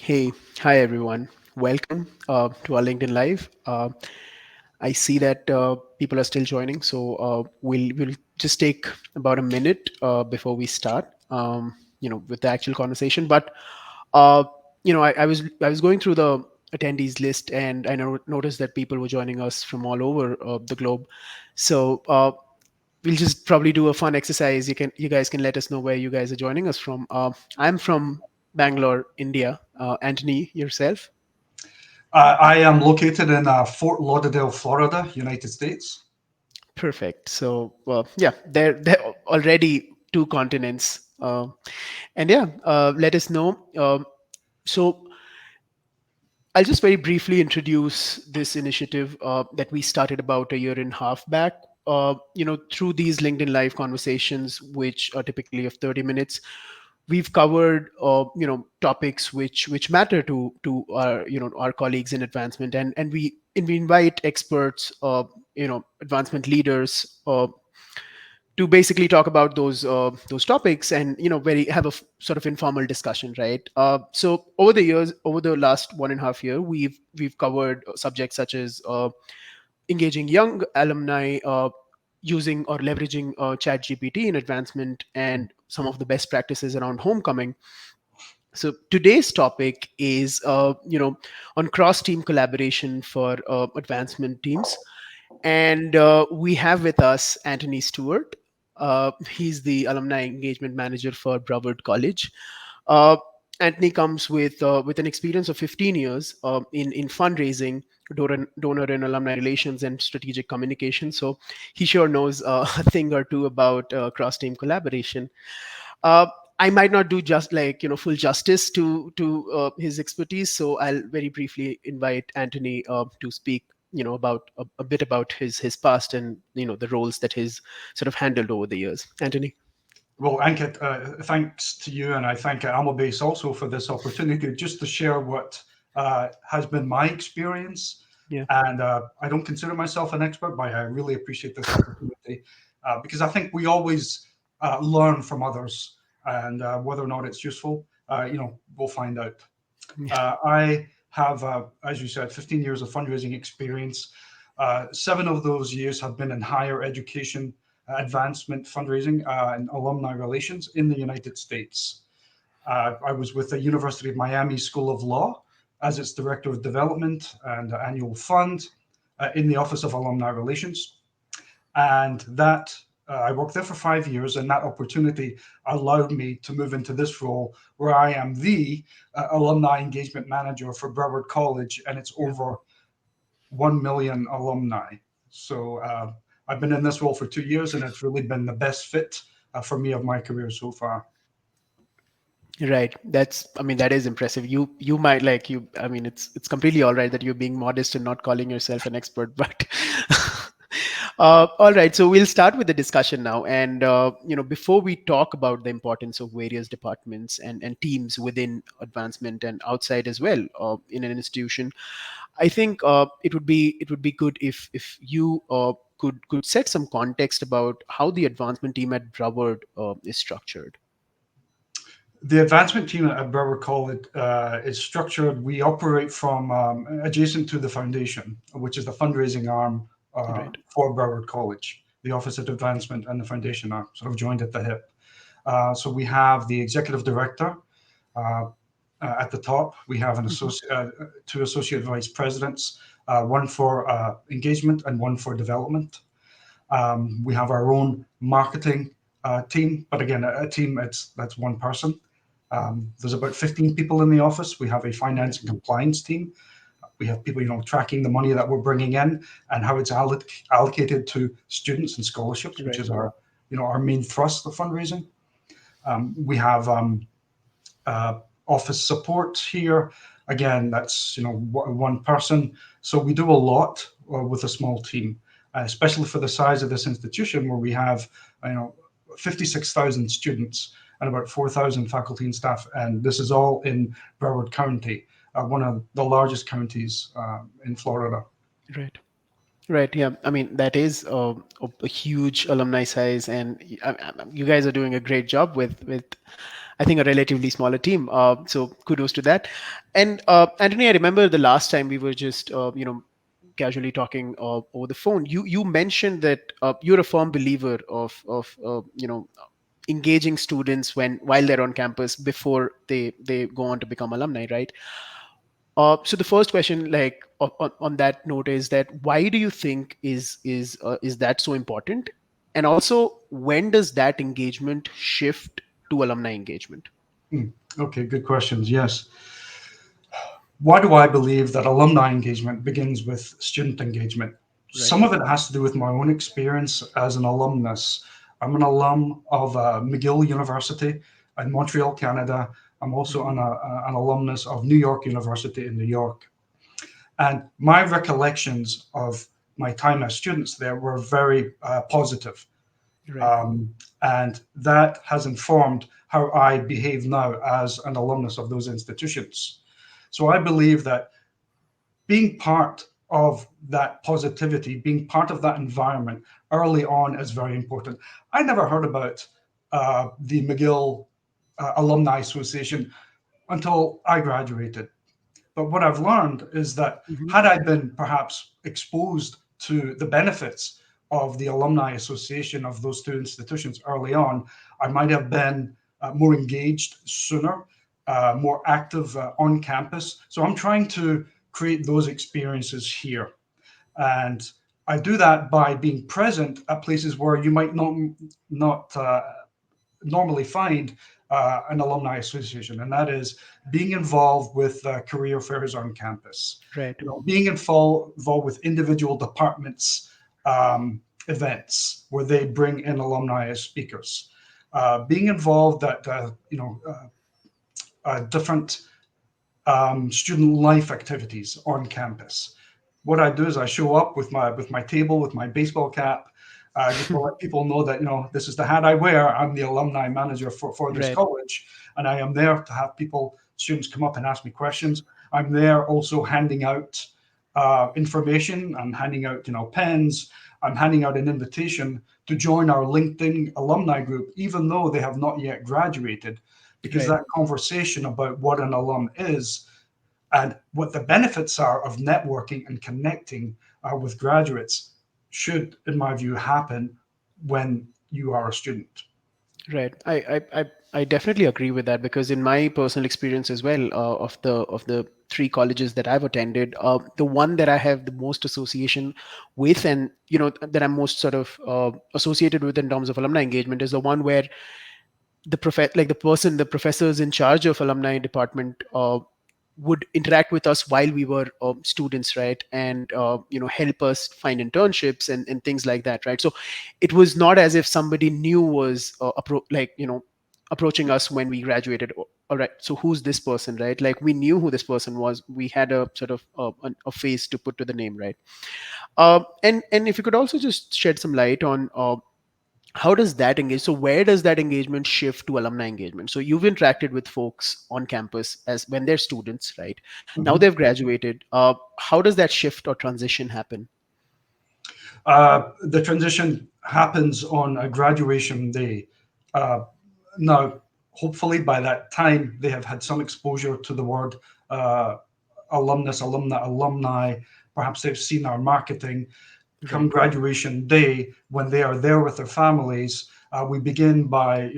Hey, hi everyone. Welcome to our LinkedIn Live. I see that people are still joining, so we'll just take about a minute before we start. With the actual conversation. But uh, I was going through the attendees list, and I noticed that people were joining us from all over the globe. So we'll just probably do a fun exercise. You guys can let us know where you guys are joining us from. I'm from Bangalore, India. Anthony, yourself? I am located in Fort Lauderdale, Florida, United States. Perfect. So, yeah, there already two continents. And yeah, let us know. So, I'll just very briefly introduce this initiative that we started about a year and a half back. Through these LinkedIn Live conversations, which are typically of 30 minutes, we've covered topics which matter to our our colleagues in advancement, and we invite experts, advancement leaders, to basically talk about those topics, and very have a sort of informal discussion, right? So over the last 1.5 year, we've covered subjects such as engaging young alumni, using or leveraging chat gpt in advancement, and some of the best practices around homecoming. So today's topic is on cross team collaboration for advancement teams, and we have with us Anthony Stewart. He's the alumni engagement manager for Broward College. Uh, Anthony comes with an experience of 15 years in fundraising, donor and alumni relations, and strategic communication. So he sure knows a thing or two about cross team collaboration. Uh, I might not do just like full justice to his expertise, so I'll very briefly invite Anthony to speak about a bit about his past, and the roles that he's sort of handled over the years. Anthony. Well, Ankit, thanks to you, and I thank Almabase also for this opportunity just to share what has been my experience. Yeah. And I don't consider myself an expert, but I really appreciate this opportunity because I think we always learn from others, and whether or not it's useful, we'll find out. Yeah. I have, as you said, 15 years of fundraising experience. 7 of those years have been in higher education, advancement fundraising, and alumni relations in the United States. I was with the University of Miami School of Law as its Director of Development and Annual Fund in the Office of Alumni Relations. And that I worked there for 5 years, and that opportunity allowed me to move into this role where I am the alumni engagement manager for Broward College, and it's Yeah. over 1 million alumni. So I've been in this role for 2 years, and it's really been the best fit for me of my career so far. Right. I mean, that is impressive. You might like you. I mean, it's completely all right that you're being modest and not calling yourself an expert, but all right. So we'll start with the discussion now, and before we talk about the importance of various departments and teams within advancement and outside as well in an institution, I think it would be good if you could set some context about how the advancement team at Broward is structured. The advancement team at Broward College is structured. We operate from adjacent to the foundation, which is the fundraising arm Right. for Broward College. The Office of Advancement and the foundation are sort of joined at the hip. So we have the executive director uh, at the top. We have Mhm. two associate vice presidents, one for engagement and one for development. We have our own marketing team, but again, a team that's one person. There's about 15 people in the office. We have a Right. finance and compliance team. We have people, tracking the money that we're bringing in and how it's allocated to students and scholarships, which Right. is our main thrust of fundraising. We have office support here. Again, that's one person. So we do a lot with a small team, especially for the size of this institution, where we have 56,000 students and about 4,000 faculty and staff, and this is all in Broward County, one of the largest counties in Florida. Right. Right. Yeah. I mean, that is a huge alumni size, and you guys are doing a great job with I think a relatively smaller team. So kudos to that. And Anthony, I remember the last time we were just casually talking over the phone. You mentioned that you're a firm believer of engaging students while they're on campus before they go on to become alumni, right? So the first question, like on that note, is that why do you think is that so important? And also, when does that engagement shift to alumni engagement? Hmm. Okay, good questions. Yes. Why do I believe that alumni engagement begins with student engagement? Right. Some of it has to do with my own experience as an alumnus. I'm an alum of McGill University in Montreal, Canada. I'm also Hmm. an alumnus of New York University in New York. And my recollections of my time as students there were very positive. Right. Um, and that has informed how I behave now as an alumnus of those institutions. So I believe that being part of that positivity, being part of that environment early on is very important. I never heard about the McGill Alumni Association until I graduated. But what I've learned is that Hmm. had I been perhaps exposed to the benefits of the Alumni Association of those two institutions early on, I might have been more engaged sooner, more active on campus. So I'm trying to create those experiences here. And I do that by being present at places where you might not normally find an alumni association, and that is being involved with career fairs on campus. Right. Being involved with individual departments events where they bring in alumni as speakers. Being involved at different student life activities on campus. What I do is I show up with my table with my baseball cap, just to let people know that this is the hat I wear. I'm the alumni manager for this Right. college, and I am there to have students come up and ask me questions. I'm there also handing out information. I'm handing out pens. I'm handing out an invitation to join our LinkedIn alumni group, even though they have not yet graduated, because Right. that conversation about what an alum is and what the benefits are of networking and connecting with graduates should, in my view, happen when you are a student. Right. I definitely agree with that because in my personal experience as well, of the three colleges that I've attended, the one that I have the most association with, and that I'm most sort of associated with in terms of alumni engagement, is the one where the professors in charge of alumni department would interact with us while we were students, right? And help us find internships and things like that, right? So it was not as if somebody new was approaching us when we graduated. All right, so who's this person, right? Like we knew who this person was. We had a sort of a face to put to the name, right? And if you could also just shed some light on how does that engage, so where does that engagement shift to alumni engagement? So you've interacted with folks on campus as when they're students, right? Now Mhm. they've graduated. How does that shift or transition happen? The transition happens on a graduation day. Uh, Now, hopefully, by that time, they have had some exposure to the word uh, alumnus, alumni. Perhaps they've seen our marketing. Come Right. graduation day, when they are there with their families, we begin by,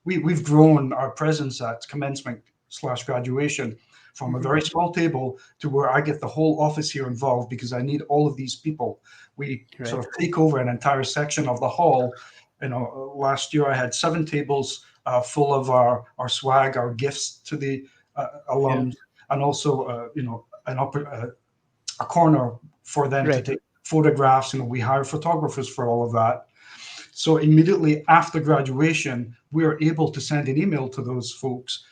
we've grown our presence at commencement slash graduation from a Hmm. very small table to where I get the whole office here involved because I need all of these people. We Right. sort of take over an entire section of the hall. Last year I had 7 tables full of our swag, our gifts to the Yeah. alums, and also, a corner for them to Right. take photographs. We hire photographers for all of that. So immediately after graduation, we are able to send an email to those folks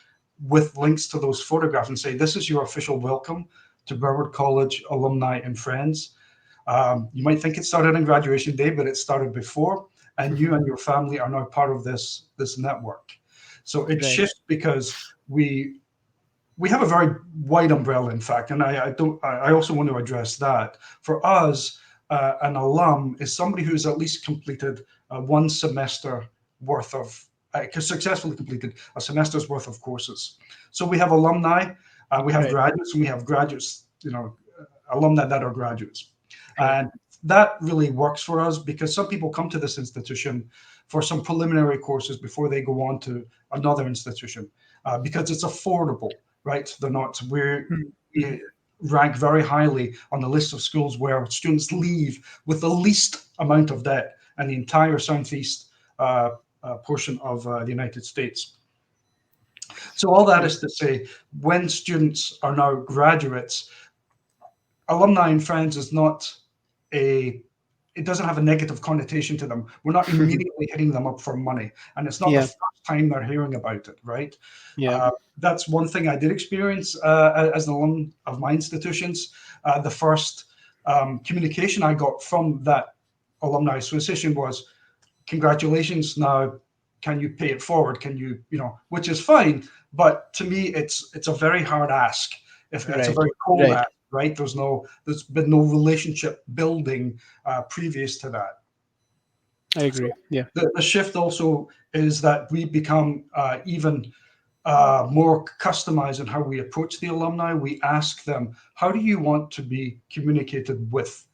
with links to those photographs and say, this is your official welcome to Brevard College alumni and friends. You might think it started on graduation day, but it started before, and you and your family are now part of this network. So it Right. shifts because we have a very wide umbrella, in fact, and I don't. I also want to address that. For us, an alum is somebody who's at least completed one semester worth of successfully completed a semester's worth of courses. So we have alumni, we have Right. graduates, and we have graduates, alumni that are graduates. Right. And that really works for us because some people come to this institution for some preliminary courses before they go on to another institution because it's affordable, right? They're not, Mm-hmm. we rank very highly on the list of schools where students leave with the least amount of debt in the entire southeast portion of the United States. So all that Right. is to say, when students are now graduates, alumni and friends is not a it doesn't have a negative connotation to them. We're not immediately hitting them up for money, and it's not the Yeah. first time they're hearing about it, right? Yeah. That's one thing I did experience as an alum of my institutions. The first communication I got from that alumni association was, "Congratulations! Now, can you pay it forward? Can you, which is fine, but to me, it's a very hard ask. If it's a Right. very cold Right. ask, right? There's been no relationship building previous to that. I So agree. Yeah. the shift also is that we become even more customized in how we approach the alumni. We ask them, how do you want to be communicated with?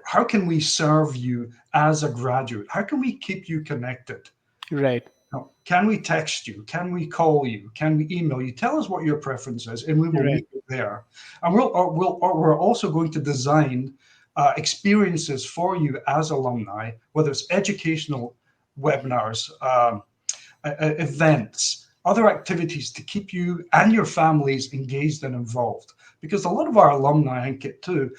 How can we serve you as a graduate? How can we keep you connected? Right. Can we text you? Can we call you? Can we email you? Tell us what your preference is, and we will Right. meet you there. And we're also going to design experiences for you as alumni, whether it's educational webinars, events, other activities to keep you and your families engaged and involved. Because a lot of our alumni, I get too,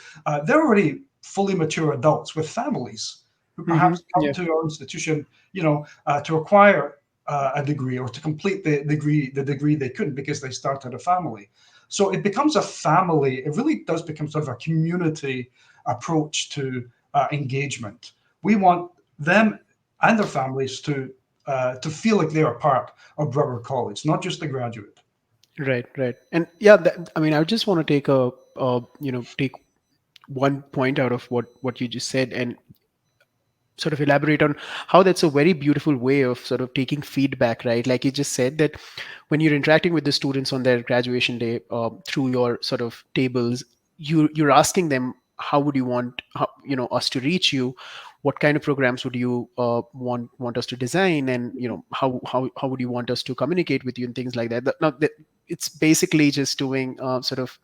they're already fully mature adults with families who Mm-hmm. perhaps come Yeah. to our institution, to acquire a degree or to complete the degree they couldn't because they started a family. So it becomes a family. It really does become sort of a community approach to engagement. We want them and their families to feel like they're a part of Broward College, not just a graduate. Right. Right. And yeah, I mean, I just want to take take one point out of what you just said and sort of elaborate on how that's a very beautiful way of sort of taking feedback, right? Like you just said that when you're interacting with the students on their graduation day through your sort of tables, you're asking them how would you want us to reach you, what kind of programs would you want us to design, and how would you want us to communicate with you and things like that. Now that it's basically just doing sort of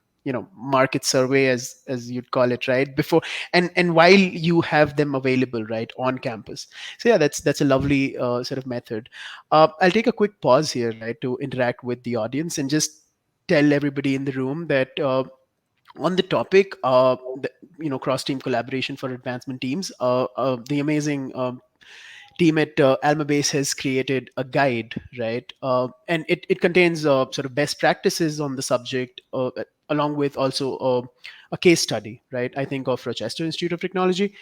market survey as you'd call it, right, before and while you have them available right on campus. So yeah, that's a lovely sort of method. I'll take a quick pause here, right, to interact with the audience and just tell everybody in the room that on the topic cross team collaboration for advancement teams, the amazing team at Almabase has created a guide, right? And it contains sort of best practices on the subject, along with also a case study, right? I think of Rochester Institute of Technology.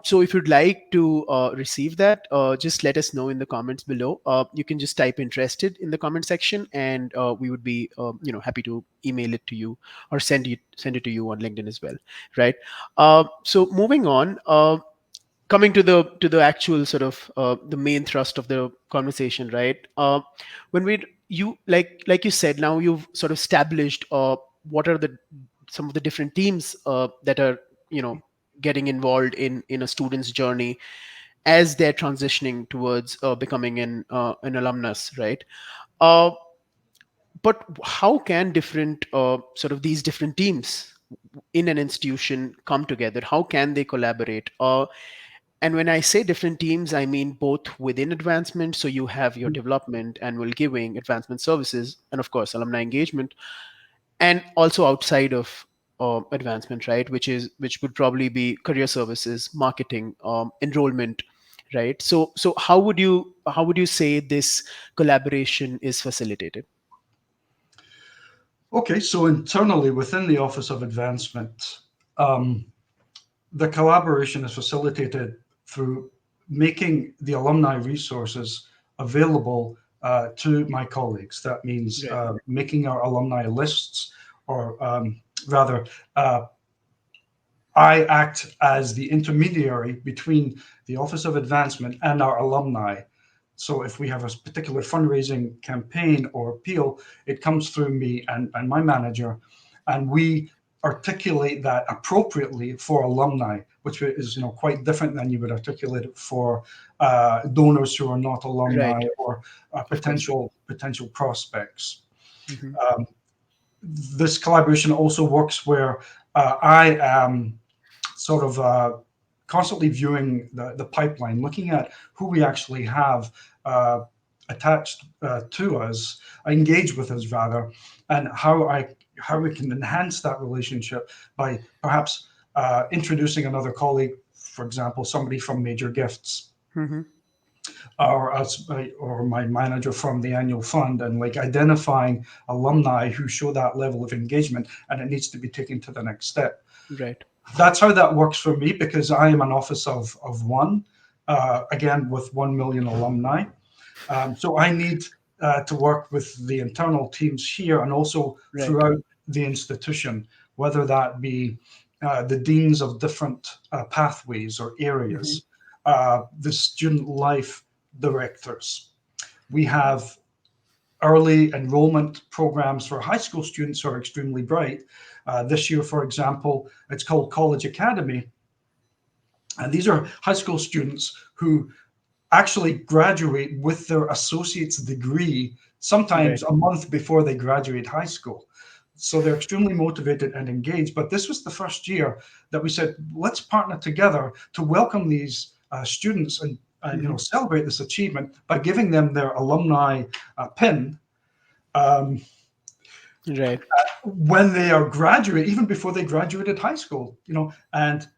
So if you'd like to receive that, just let us know in the comments below. You can just type interested in the comment section, and we would be happy to email it to you or send it to you on LinkedIn as well, right? So moving on. Coming to the actual sort of the main thrust of the conversation, right? When we you like you said, now you've sort of established what are the some of the different teams that are getting involved in a student's journey as they're transitioning towards becoming an alumnus, right? uh, but how can different sort of these different teams in an institution come together? How can they collaborate? And when I say different teams, I mean both within advancement. So you have your development, annual giving, advancement services, and of course, alumni engagement, and also outside of advancement, right? Which would probably be career services, marketing, enrollment, right? So how would you say this collaboration is facilitated? Okay, so internally within the Office of Advancement, um, the collaboration is facilitated through making the alumni resources available to my colleagues. That means Right. making our alumni lists, or rather, I act as the intermediary between the Office of Advancement and our alumni So if we have a particular fundraising campaign or appeal, it comes through me and my manager, and we articulate that appropriately for alumni, which is quite different than you would articulate it for donors who are not alumni, Right. or Of course. potential prospects. Hmm. Um, this collaboration also works where I am sort of constantly viewing the pipeline, looking at who we actually have attached to us, engaged with us rather, and how we can enhance that relationship by perhaps introducing another colleague, for example, somebody from Major Gifts, Hmm. or my manager from the annual fund, and like identifying alumni who show that level of engagement, and it needs to be taken to the next step. Right. That's how that works for me, because I am an office of one, again, with 1 million alumni. So I need to work with the internal teams here and also Right. throughout the institution, whether that be the deans of different pathways or Hmm. areas, the student life directors. We have early enrollment programs for high school students who are extremely bright. This year, for example, it's called College Academy. And these are high school students who actually graduate with their associate's degree sometimes Right. a month before they graduate high school. So they're extremely motivated and engaged. But this was the first year that we said, let's partner together to welcome these students, and Hmm. celebrate this achievement by giving them their alumni pin, um, Right. when they are graduate, even before they graduated high school. And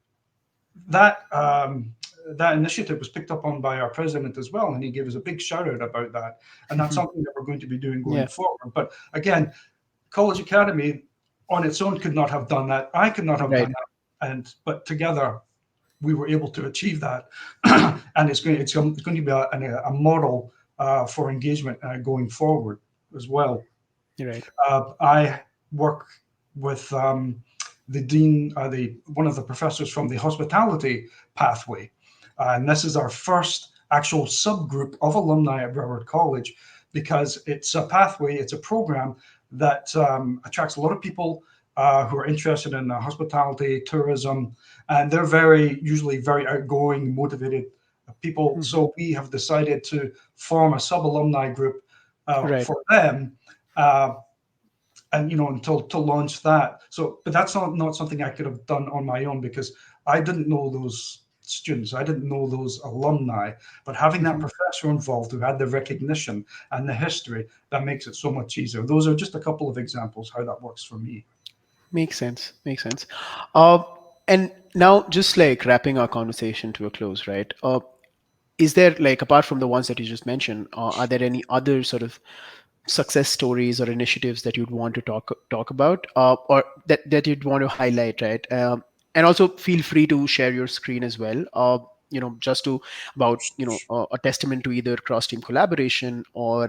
that that initiative was picked up on by our president as well, and he gave us a big shout out about that. And that's something that we're going to be doing going Yeah. forward. But again, College Academy on its own could not have done that. I could not have Right. done that. But together we were able to achieve that, and it's going to be a model for engagement going forward as well. Right. I work with the dean, the one of the professors from the hospitality pathway, and this is our first actual subgroup of alumni at Broward College, because it's a pathway, it's a program that attracts a lot of people who are interested in hospitality, tourism, and they're usually very outgoing, motivated people. Hmm. So we have decided to form a sub alumni group Right. for them. Uh, and until to launch that. So, but that's not something I could have done on my own, because I didn't know those students, I didn't know those alumni. But having that Hmm. professor involved who had the recognition and the history, that makes it so much easier. Those are just a couple of examples how that works for me. Makes sense. Makes sense. Uh, and now, just like wrapping our conversation to a close, right? Is there, like, apart from the ones that you just mentioned, are there any other sort of success stories or initiatives that you'd want to talk about, or that you'd want to highlight, right? And also feel free to share your screen as well. Just to about a testament to either cross team collaboration, or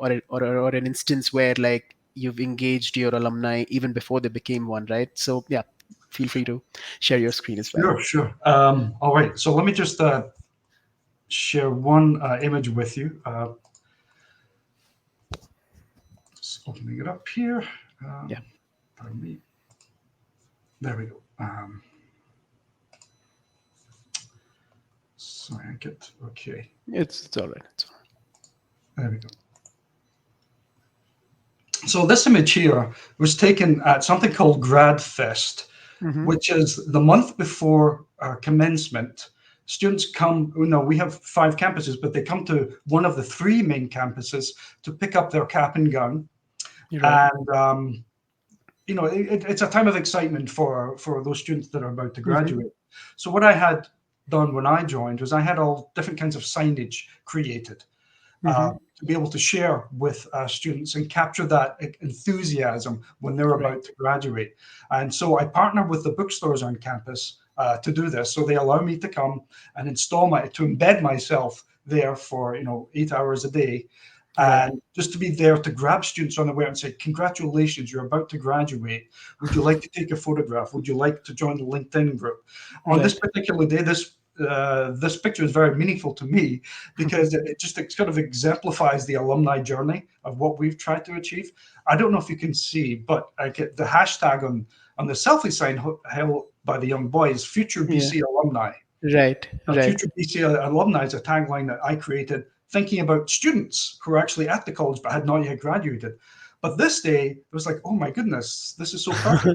an instance where, like, you've engaged your alumni even before they became one, right? So yeah, feel free to share your screen as well. Sure, sure. All right, so let me just share one image with you. Just opening it up here. Yeah, Pardon me. There we go. Sorry, I get okay. it's all right. It's all There we go. So this image here was taken at something called Grad Fest, right. Hmm. which is the month before our commencement. Students come, we have 5 campuses, but they come to one of the 3 main campuses to pick up their cap and gown. You're right. And, it's a time of excitement for those students that are about to Hmm. graduate. So what I had done when I joined was I had all different kinds of signage created, Hmm. to be able to share with students and capture that enthusiasm when they're Right. about to graduate. And so I partner with the bookstores on campus to do this. So they allow me to come and to embed myself there for 8 hours a day, Right. and just to be there to grab students on the way and say, congratulations, you're about to graduate. Would you like to take a photograph? Would you like to join the LinkedIn group? On this Right. particular day, this this picture is very meaningful to me because it kind of exemplifies the alumni journey of what we've tried to achieve. I don't know if you can see, but I get the hashtag on the selfie sign held by the young boys, Future Yeah. BC Alumni. Right. Now, Right. Future BC Alumni is a tagline that I created thinking about students who are actually at the college but had not yet graduated. But this day, it was like, oh my goodness, this is so perfect.